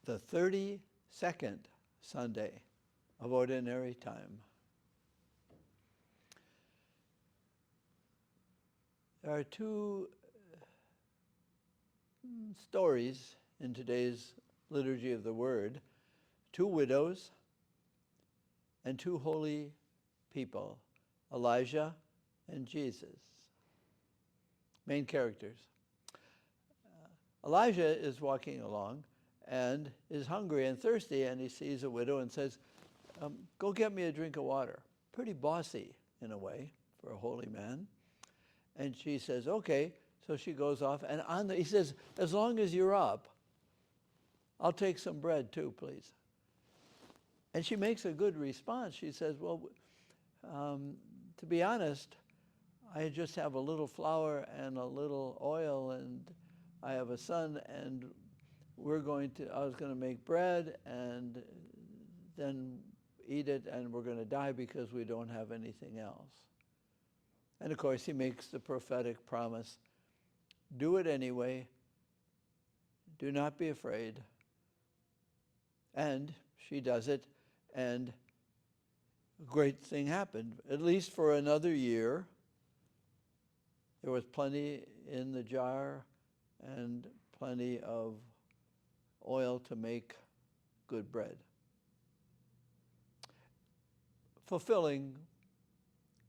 the 32nd Sunday of Ordinary Time. There are two stories in today's Liturgy of the Word, two widows and two holy people, Elijah and Jesus. Main characters. Elijah is walking along and is hungry and thirsty, and he sees a widow and says, go get me a drink of water. Pretty bossy in a way for a holy man. And she says, okay. So she goes off, and he says, as long as you're up, I'll take some bread too, please. And she makes a good response. She says, well, to be honest, I just have a little flour and a little oil, and I have a son, and I was going to make bread and then eat it, and we're going to die because we don't have anything else. And of course, he makes the prophetic promise, do it anyway, do not be afraid. And she does it, and a great thing happened. At least for another year, there was plenty in the jar and plenty of oil to make good bread. Fulfilling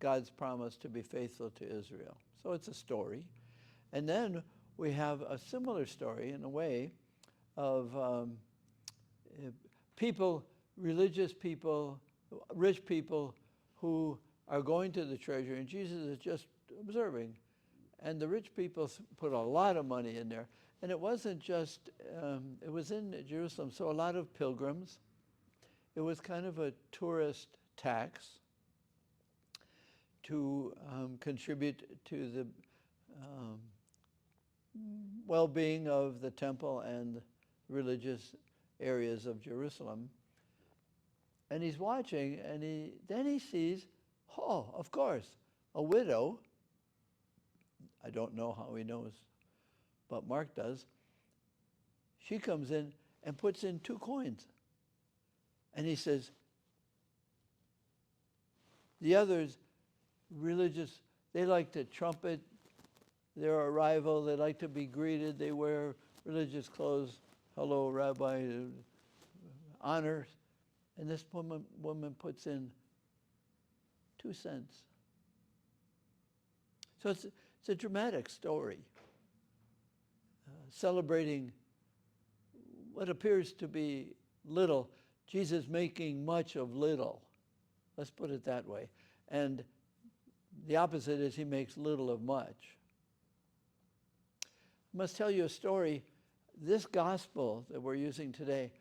God's promise to be faithful to Israel. So it's a story. And then we have a similar story, in a way, of people, religious people, rich people who are going to the treasury, and Jesus is just observing. And the rich people put a lot of money in there. And it wasn't just, it was in Jerusalem, so a lot of pilgrims. It was kind of a tourist tax to contribute to the well-being of the temple and religious areas of Jerusalem. And he's watching, and then he sees, oh, of course, a widow. I don't know how he knows, but Mark does. She comes in and puts in 2 coins. And he says, the others, religious, they like to trumpet their arrival. They like to be greeted. They wear religious clothes. Hello, Rabbi, honors. And this woman puts in 2 cents. So it's a dramatic story, celebrating what appears to be little, Jesus making much of little. Let's put it that way. And the opposite is he makes little of much. I must tell you a story. This gospel that we're using today,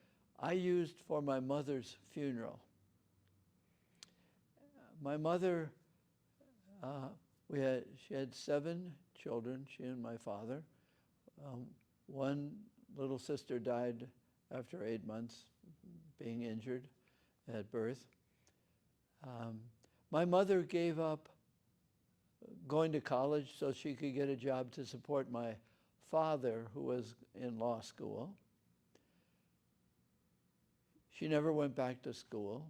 I used for my mother's funeral. My mother, she had 7 children, she and my father. One little sister died after 8 months, being injured at birth. My mother gave up going to college so she could get a job to support my father, who was in law school. She never went back to school.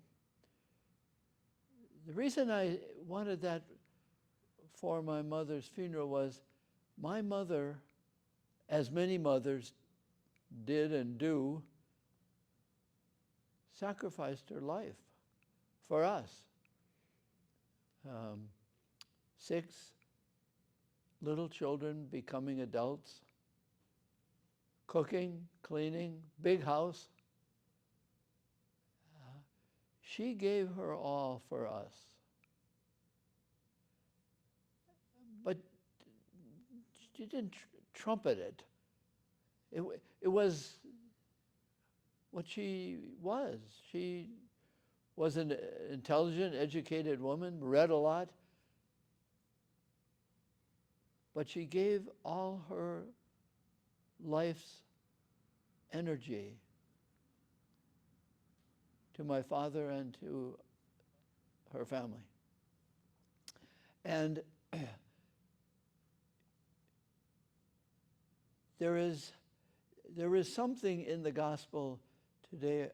The reason I wanted that for my mother's funeral was my mother, as many mothers did and do, sacrificed her life for us. 6 little children becoming adults, cooking, cleaning, big house. She gave her all for us. But she didn't trumpet it. It was what she was. She was an intelligent, educated woman, read a lot, but she gave all her life's energy to my father and to her family. And there is something in the gospel today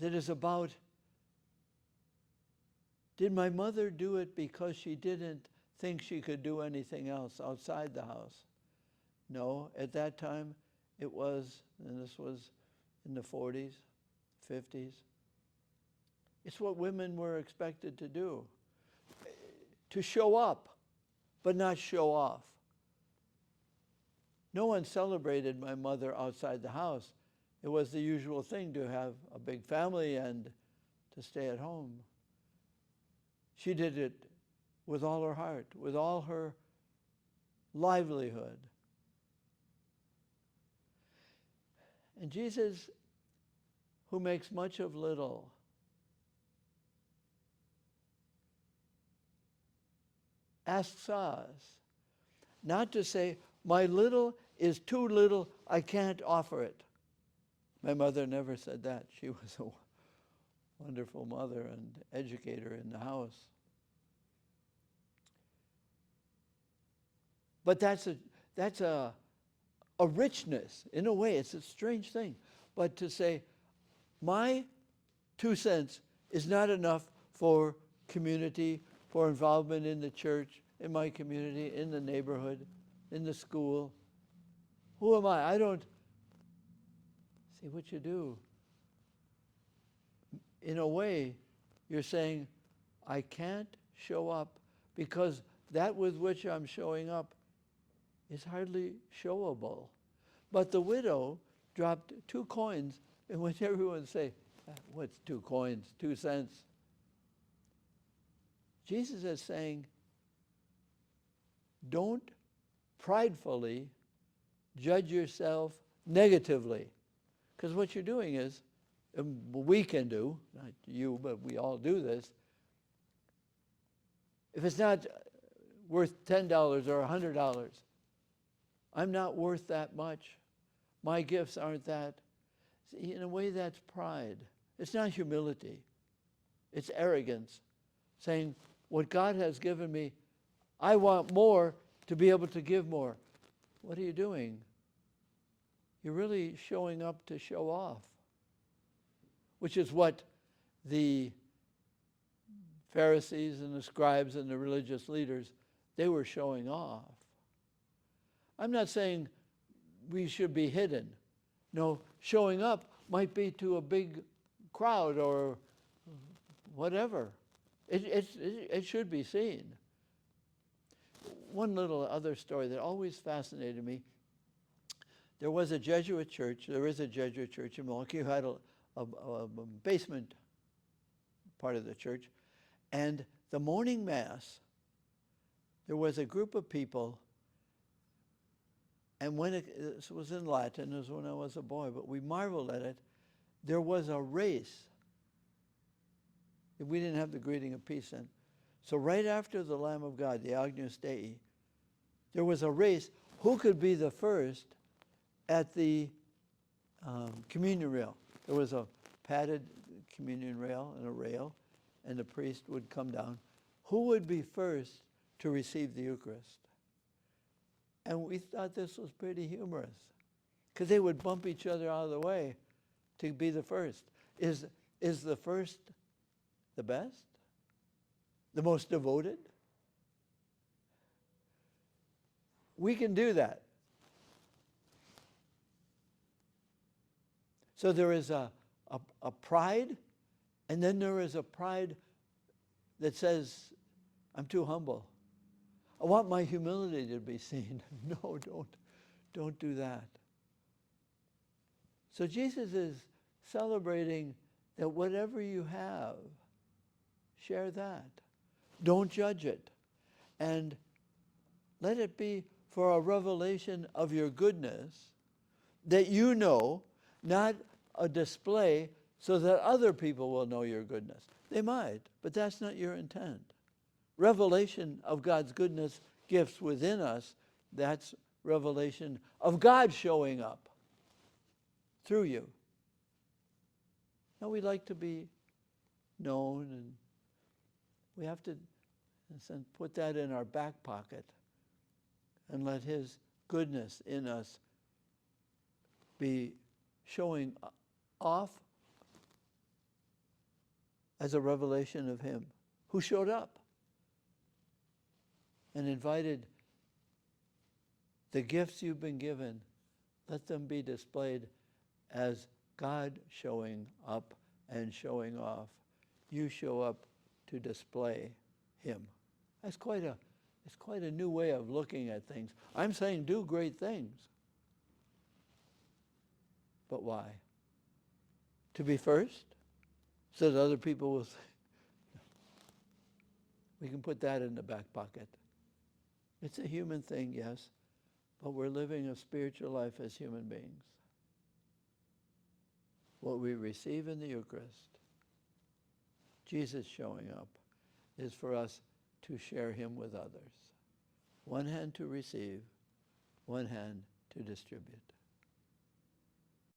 that is about, did my mother do it because she didn't think she could do anything else outside the house? No, at that time it was, and this was in the 40s, 50s, it's what women were expected to do. To show up, but not show off. No one celebrated my mother outside the house. It was the usual thing to have a big family and to stay at home. She did it with all her heart, with all her livelihood. And Jesus, who makes much of little, asks us not to say, my little is too little, I can't offer it. My mother never said that. She was a wonderful mother and educator in the house. But that's a richness. In a way, it's a strange thing. But to say, my 2 cents is not enough for community, for involvement in the church, in my community, in the neighborhood, in the school. Who am I? I don't see what you do. In a way, you're saying, I can't show up because that with which I'm showing up is hardly showable. But the widow dropped 2 coins, and when everyone say, what's 2 coins, 2 cents? Jesus is saying, don't pridefully judge yourself negatively. Because what you're doing is, and we can do, not you, but we all do this, if it's not worth $10 or $100, I'm not worth that much. My gifts aren't that. See, in a way, that's pride. It's not humility. It's arrogance, saying, what God has given me, I want more to be able to give more. What are you doing? You're really showing up to show off, which is what the Pharisees and the scribes and the religious leaders, they were showing off. I'm not saying we should be hidden. No, showing up might be to a big crowd or whatever. It should be seen. One little other story that always fascinated me, there was a Jesuit church, there is a Jesuit church in Milwaukee who had a basement part of the church, and the morning mass, there was a group of people, and when this was in Latin, it was when I was a boy, but we marveled at it, there was a race. We didn't have the greeting of peace then. So right after the Lamb of God, the Agnus Dei, there was a race. Who could be the first at the communion rail? There was a padded communion rail and a rail, and the priest would come down. Who would be first to receive the Eucharist? And we thought this was pretty humorous, because they would bump each other out of the way to be the first. Is the first the best? The most devoted? We can do that. So there is a pride, and then there is a pride that says, I'm too humble. I want my humility to be seen. No, don't do that. So Jesus is celebrating that whatever you have, share that. Don't judge it. And let it be for a revelation of your goodness that you know, not a display so that other people will know your goodness. They might, but that's not your intent. Revelation of God's goodness gifts within us, that's revelation of God showing up through you. Now we like to be known, and we have to, in a sense, put that in our back pocket and let His goodness in us be showing off as a revelation of him who showed up and invited the gifts you've been given, let them be displayed as God showing up and showing off. You show up to display him. It's quite a new way of looking at things. I'm saying do great things. But why? To be first? So that other people will say, we can put that in the back pocket. It's a human thing, yes, but we're living a spiritual life as human beings. What we receive in the Eucharist, Jesus showing up, is for us to share him with others. One hand to receive, one hand to distribute.